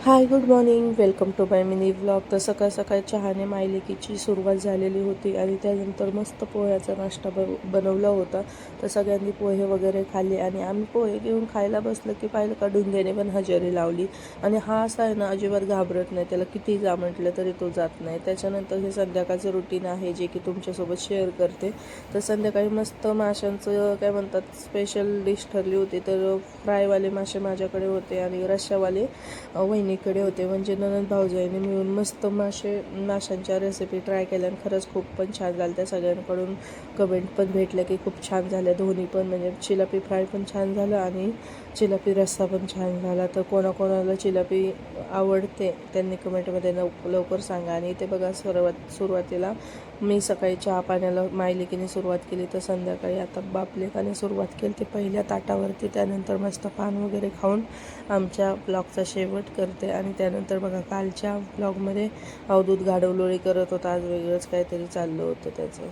High, good morning. Welcome to my mini vlog. तर सकाळ सकाळ चहाने मायलेकीची सुरुवात झालेली होती आणि त्यानंतर मस्त पोह्याचा नाश्ता बनवला होता. तर सगळ्यांनी पोहे वगैरे खाल्ले आणि आम्ही पोहे घेऊन खायला बसलं की पाहिलं का डुंग्याने पण हजेरी लावली. आणि हा असा आहे ना, अजिबात घाबरत नाही, त्याला किती जा म्हटलं तरी तो जात नाही. त्याच्यानंतर हे संध्याकाळचं रुटीन आहे जे की तुमच्यासोबत शेअर करते. तर संध्याकाळी मस्त माशांचं काय म्हणतात स्पेशल डिश ठरली होती. तर फ्रायवाले मासे माझ्याकडे होते आणि रश्शावाले वहिनीकडे होते. म्हणजे ननंद भाऊजाईने मिळून मस्त माशांच्या रेसिपी ट्राय केल्या आणि खरंच खूप पण छान झाल्या. त्या सगळ्यांकडून कमेंट पण भेटल्या की खूप छान झाल्या दोन्ही पण. म्हणजे चिलापी फ्राय पण छान झालं आणि चिलापी रस्सा पण छान झाला. तर कोणाकोणाला चिलापी आवडते त्यांनी कमेंटमध्ये लवकर सांगा. आणि इथे बघा सुरुवातीला मी सकाळी चहा पाण्याला मायलेकीने सुरुवात केली, तर संध्याकाळी आता बापलेकाने सुरुवात केली ते पहिल्या ताटावरती. त्यानंतर मस्त पान वगैरे खाऊन आमच्या ब्लॉगचा शेवट करते. आणि त्यानंतर बघा कालच्या ब्लॉगमध्ये अवधूत गाडवलोळी करत होता. आज वेगळंच काहीतरी चाललं होतं त्याचं.